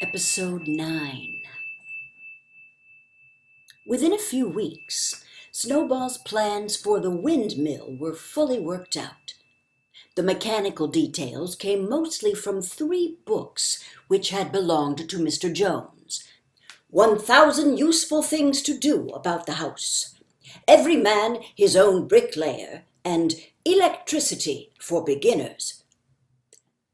Episode 9. Within a few weeks, Snowball's plans for the windmill were fully worked out. The mechanical details came mostly from 3 books which had belonged to Mr. Jones. 1,000 Useful Things to Do About the House, Every Man His Own Bricklayer, and Electricity for Beginners.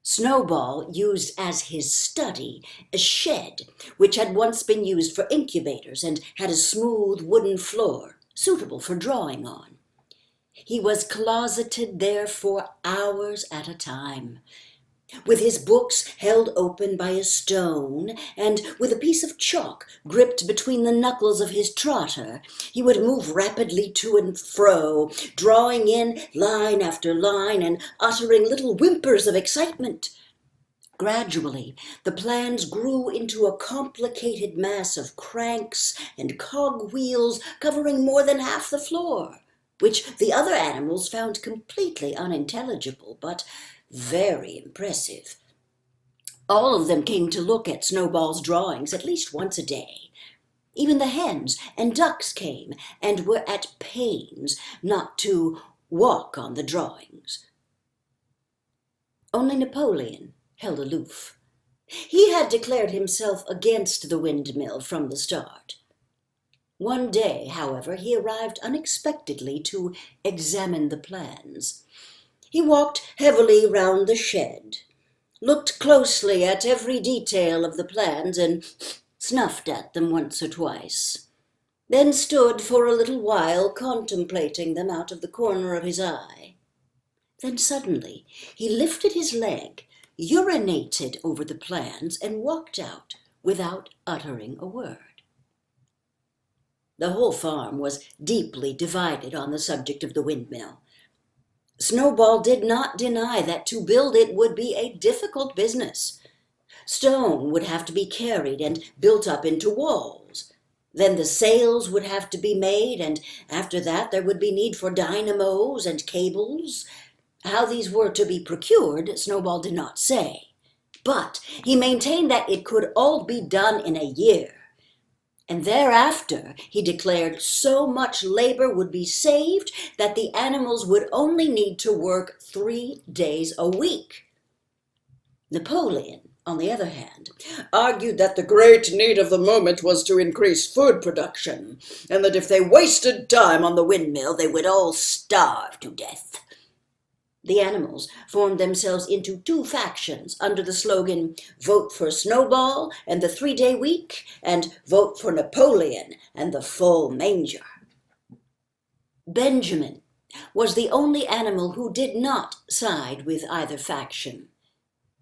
Snowball used as his study a shed which had once been used for incubators and had a smooth wooden floor suitable for drawing on. He was closeted there for hours at a time, with his books held open by a stone, and with a piece of chalk gripped between the knuckles of his trotter, he would move rapidly to and fro, drawing in line after line and uttering little whimpers of excitement. Gradually, the plans grew into a complicated mass of cranks and cogwheels covering more than half the floor, which the other animals found completely unintelligible, but very impressive. All of them came to look at Snowball's drawings at least once a day. Even the hens and ducks came and were at pains not to walk on the drawings. Only Napoleon held aloof. He had declared himself against the windmill from the start. One day, however, he arrived unexpectedly to examine the plans. He walked heavily round the shed, looked closely at every detail of the plans, and snuffed at them once or twice, then stood for a little while contemplating them out of the corner of his eye. Then suddenly he lifted his leg, urinated over the plans, and walked out without uttering a word. The whole farm was deeply divided on the subject of the windmill. Snowball did not deny that to build it would be a difficult business. Stone would have to be carried and built up into walls. Then the sails would have to be made, and after that there would be need for dynamos and cables. How these were to be procured, Snowball did not say, but he maintained that it could all be done in a year. And thereafter, he declared, so much labor would be saved that the animals would only need to work 3 days a week. Napoleon, on the other hand, argued that the great need of the moment was to increase food production, and that if they wasted time on the windmill, they would all starve to death. The animals formed themselves into 2 factions under the slogan, "Vote for Snowball and the 3-day week," and "Vote for Napoleon and the full manger." Benjamin was the only animal who did not side with either faction.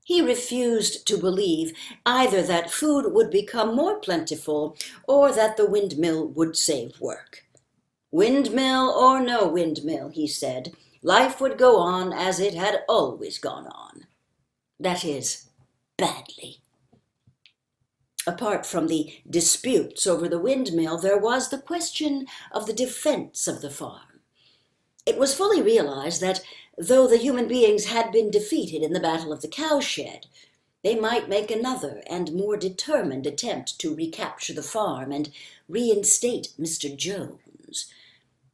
He refused to believe either that food would become more plentiful or that the windmill would save work. Windmill or no windmill, he said, life would go on as it had always gone on. That is, badly. Apart from the disputes over the windmill, there was the question of the defense of the farm. It was fully realized that, though the human beings had been defeated in the Battle of the Cowshed, they might make another and more determined attempt to recapture the farm and reinstate Mr. Jones.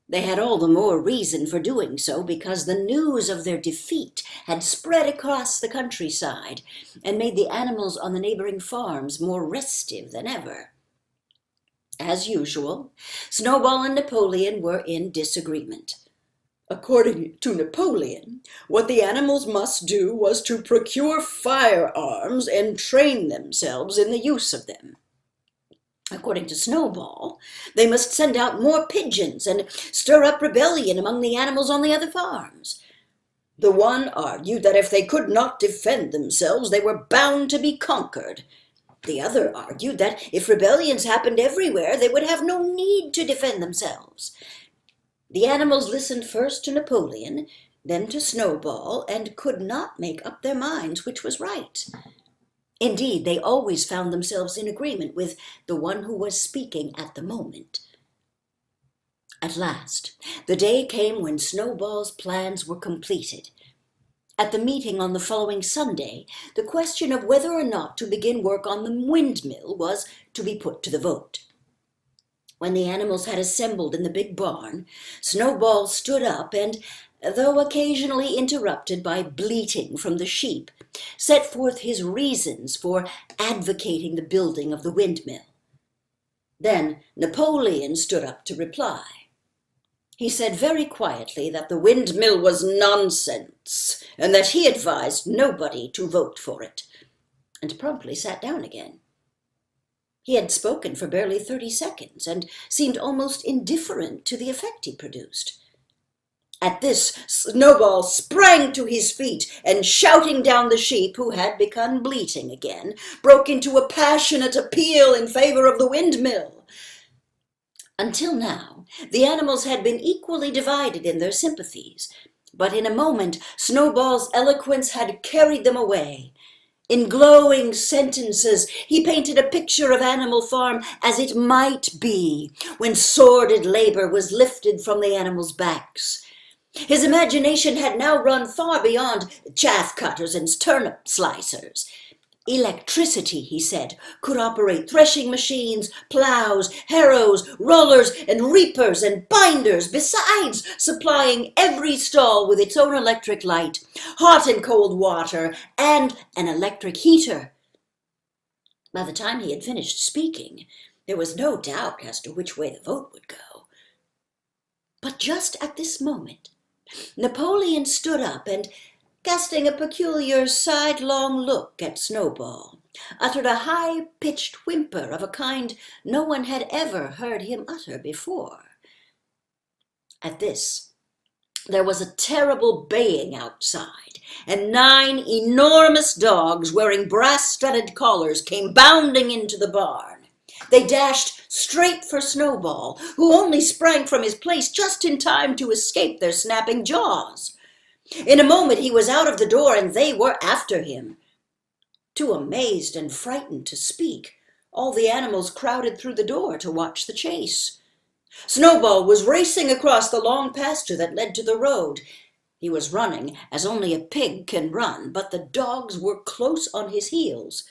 They had all the more reason for doing so because the news of their defeat had spread across the countryside and made the animals on the neighboring farms more restive than ever. As usual, Snowball and Napoleon were in disagreement. According to Napoleon, what the animals must do was to procure firearms and train themselves in the use of them. According to Snowball, they must send out more pigeons and stir up rebellion among the animals on the other farms. The one argued that if they could not defend themselves, they were bound to be conquered. The other argued that if rebellions happened everywhere, they would have no need to defend themselves. The animals listened first to Napoleon, then to Snowball, and could not make up their minds which was right. Indeed, they always found themselves in agreement with the one who was speaking at the moment. At last, the day came when Snowball's plans were completed. At the meeting on the following Sunday, the question of whether or not to begin work on the windmill was to be put to the vote. When the animals had assembled in the big barn, Snowball stood up and, though occasionally interrupted by bleating from the sheep, set forth his reasons for advocating the building of the windmill. Then Napoleon stood up to reply. He said very quietly that the windmill was nonsense and that he advised nobody to vote for it, and promptly sat down again. He had spoken for barely 30 seconds and seemed almost indifferent to the effect he produced. At this, Snowball sprang to his feet and, shouting down the sheep, who had begun bleating again, broke into a passionate appeal in favor of the windmill. Until now, the animals had been equally divided in their sympathies, but in a moment Snowball's eloquence had carried them away. In glowing sentences, he painted a picture of Animal Farm as it might be when sordid labor was lifted from the animals' backs. His imagination had now run far beyond chaff cutters and turnip slicers. Electricity, he said, could operate threshing machines, plows, harrows, rollers, and reapers and binders, besides supplying every stall with its own electric light, hot and cold water, and an electric heater. By the time he had finished speaking, there was no doubt as to which way the vote would go. But just at this moment, Napoleon stood up and, casting a peculiar sidelong look at Snowball, uttered a high-pitched whimper of a kind no one had ever heard him utter before. At this, there was a terrible baying outside, and 9 enormous dogs wearing brass-studded collars came bounding into the barn. They dashed straight for Snowball, who only sprang from his place just in time to escape their snapping jaws. In a moment he was out of the door, and they were after him. Too amazed and frightened to speak, all the animals crowded through the door to watch the chase. Snowball was racing across the long pasture that led to the road. He was running as only a pig can run, but the dogs were close on his heels.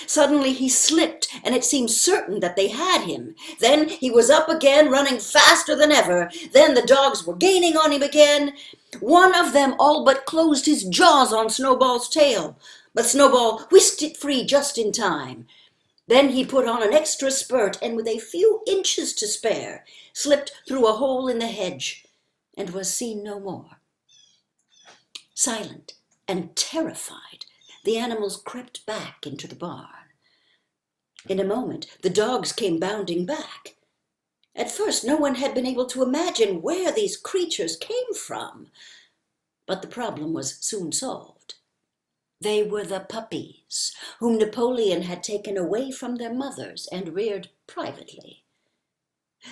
Suddenly he slipped, and it seemed certain that they had him. Then he was up again, running faster than ever. Then the dogs were gaining on him again. One of them all but closed his jaws on Snowball's tail, but Snowball whisked it free just in time. Then he put on an extra spurt, and with a few inches to spare, slipped through a hole in the hedge, and was seen no more. Silent and terrified, the animals crept back into the barn. In a moment, the dogs came bounding back. At first, no one had been able to imagine where these creatures came from, but the problem was soon solved. They were the puppies, whom Napoleon had taken away from their mothers and reared privately.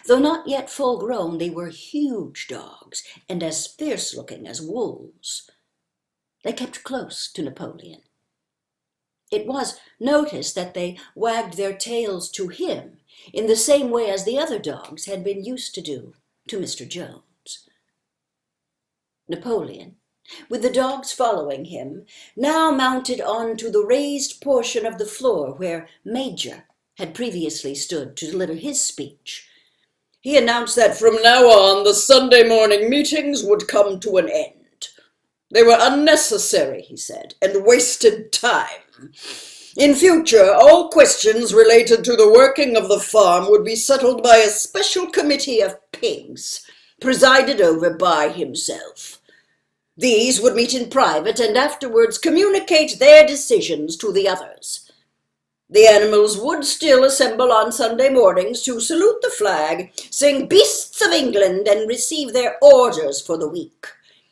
Though not yet full grown, they were huge dogs and as fierce-looking as wolves. They kept close to Napoleon. It was noticed that they wagged their tails to him in the same way as the other dogs had been used to do to Mr. Jones. Napoleon, with the dogs following him, now mounted on to the raised portion of the floor where Major had previously stood to deliver his speech. He announced that from now on the Sunday morning meetings would come to an end. They were unnecessary, he said, and wasted time. In future, all questions related to the working of the farm would be settled by a special committee of pigs, presided over by himself. These would meet in private and afterwards communicate their decisions to the others. The animals would still assemble on Sunday mornings to salute the flag, sing Beasts of England, and receive their orders for the week.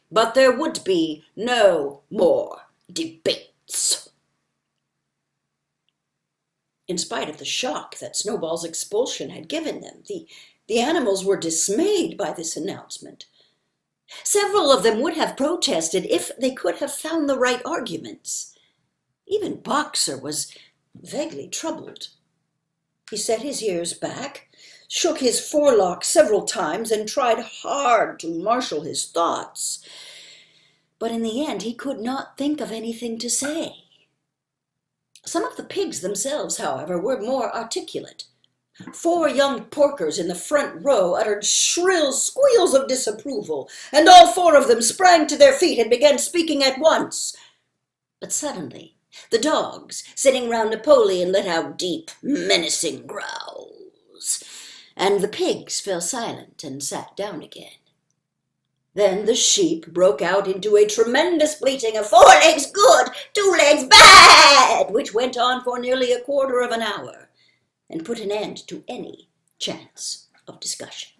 But there would be no more debates. In spite of the shock that Snowball's expulsion had given them, the animals were dismayed by this announcement. Several of them would have protested if they could have found the right arguments. Even Boxer was vaguely troubled. He set his ears back, shook his forelock several times, and tried hard to marshal his thoughts. but in the end he could not think of anything to say. Some of the pigs themselves, however, were more articulate. 4 young porkers in the front row uttered shrill squeals of disapproval, and all 4 of them sprang to their feet and began speaking at once. But suddenly the dogs, sitting round Napoleon, let out deep, menacing growls, and the pigs fell silent and sat down again. Then the sheep broke out into a tremendous bleating of 4 legs good, 2 legs bad, which went on for nearly a quarter of an hour, and put an end to any chance of discussion.